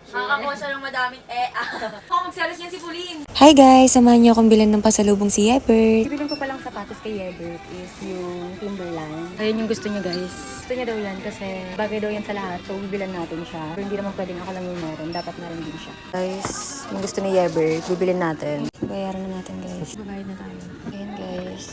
Makakakuha siya ng madaming Ako magselos niyan si Pauline. Hi guys! Samahan niyo akong bilhin ng pasalubong si Yebert. Bibilin ko palang sapatos kay Yebert is yung Timberland. Ayun yung gusto niya guys. Gusto niya daw yan kasi bagay daw yan sa lahat. So bibilan natin siya. Pero hindi naman pwedeng ako lang yung meron. Dapat meron din siya. Guys, yung gusto ni Yebert, bibilin natin. Bayaran na natin guys. Babayad na tayo. Ayan guys.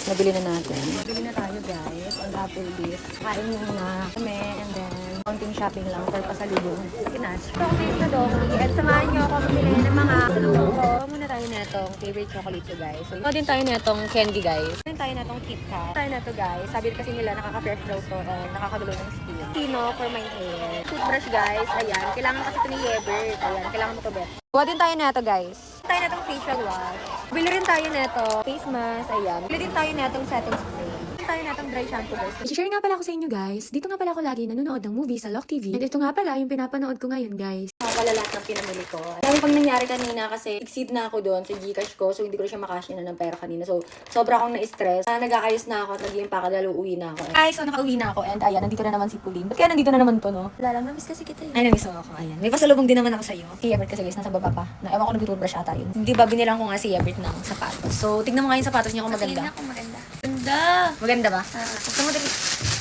Nabili na natin. Nabili na tayo guys. On Applebee's. Kain muna kami and then konting shopping lang for pasalubong sa Pinas. Chocolate na doggy at samahan niyo ako bumili ng mga pasalubong ko. Muna tayo na itong favorite chocolate ko guys. So, din tayo na itong candy guys. Din tayo na itong KitKat. Tayo na ito guys. Sabi kasi nila nakaka-fresh daw to and nakakagulo ng skin. Tino for my hair. Toothbrush guys. Ayan. Kailangan kasi ito ni Yebert. Ayan. Kailangan mo to bet. Kuha din tayo na ito guys. Tayo na itong facial wash. Bili rin tayo na ito face mask. Ayan. Bili din tayo na itong setting spray. Bili tayo na itong dry shampoo guys. I-share nga pala ako sa inyo guys. Dito nga pala ako lagi nanonood ng movie sa Lock TV. And ito nga pala yung pinapanood ko ngayon guys. Pala lahat ng pinamili ko. Dahil pag nangyari kanina kasi exceed na ako doon sa Gcash ko so hindi ko na siya makasya na ng pera kanina. So sobra akong na-stress. Nag-aayos na ako at naging pakadalo uwi na ako. Ay, so nakauwi na ako and ayan, nandito na naman si Pauline. Ba't kaya nandito na naman to, no? Wala lang, namiss kasi kita Ay, namiss ako. Ayan. May pasalubong din naman ako sa'yo. Si Yebert kasi guys, nasa baba pa. Na, ewan ko nag-toothbrush ata yun. Hindi ba binilang ko nga si Yebert ng sapatos. So, tignan mo nga yung sapatos niya kung maganda. Tingnan ko maganda. Ganda! Maganda ba? Gusto mo dali.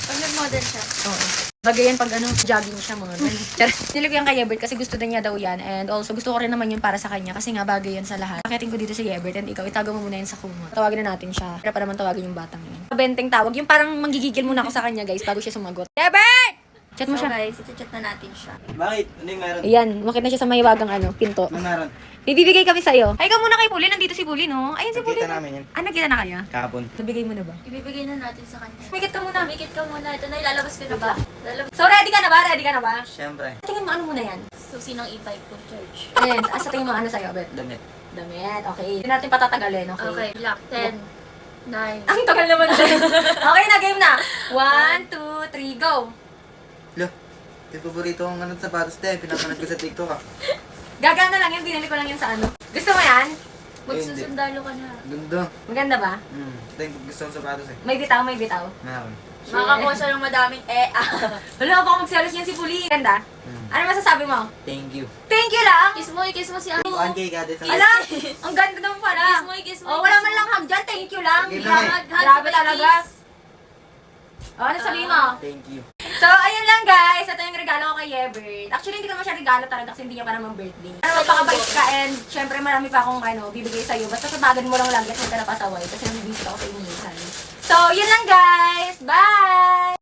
Pag nag-model siya. Oo. Bagay yan pag jogging siya mga ganun. Nilagay ko yan kay Yebert kasi gusto din niya daw yan. And also, gusto ko rin naman yun para sa kanya kasi nga bagay yan sa lahat. Pakitin ko dito si Yebert and ikaw, itago mo muna yan sa kumot. Tawagin na natin siya. Kaya pa naman tawagin yung batang yun. Benteng tawag. Yung parang manggigigil muna ako sa kanya guys bago siya sumagot. Yebert! Chat mo So siya. guys, iti-chat na natin siya. Bakit? Ano yung meron? Ayan, umakit na siya sa mahiwagang pinto. Ano meron? Bibigay kami sa'yo. Ay, ikaw muna kay Pauline. Nandito si Pauline, oh. Ayun si Pauline. Nakita namin yun. Ah, nakita na kaya? Kahapon. Nabigay mo na ba? Ibibigay na natin sa kanya. Mikit ka muna. Mikit ka muna. Ito na, ilalabas ko na ba? Lalabas. So, ready ka na ba? Ready ka na ba? Siyempre. Tingin mo, ano muna yan? Susi ng e-bike ko, church. Ayan, sa tingin mo, ano sa'yo, Bet? Damit. Damit, okay. Hindi natin patatagalin, okay? Okay, black. 10, 9. Ang tagal naman siya. Okay na, game na. 1, 2, 3, go. Lo, yung paborito kong sapatos tayo. Pinapanood ko sa TikTok ah. Gagana lang yun, binili ko lang yun sa ano. Gusto mo yan? Magsusundalo ka na. Ganda. Maganda ba? Ito yung gusto kong sapatos eh. May bitaw, may bitaw. Meron. Makakakuha siya ng madaming Wala, baka magselos niyan si Pauline. Ganda? Ano masasabi mo? Thank you. Thank you lang! Kiss mo si Amo. 1K ka din sa Ala, ang ganda naman pala. Kiss mo. Oh, wala man lang hug dyan. Thank you lang. Sige lang eh. Grabe talaga. Oh, ano sabihin mo? Thank you. So, ayun lang guys. Ito yung regalo ko kay Yebert. Actually, hindi ko naman siya regalo talaga kasi hindi niya pa naman birthday. Pero magpakabait ka and syempre marami pa akong bibigay sa'yo. Basta sabagan mo lang lagi at huwag ka napasaway kasi nabibisita ako sa inyo minsan. So, yun lang guys. Bye!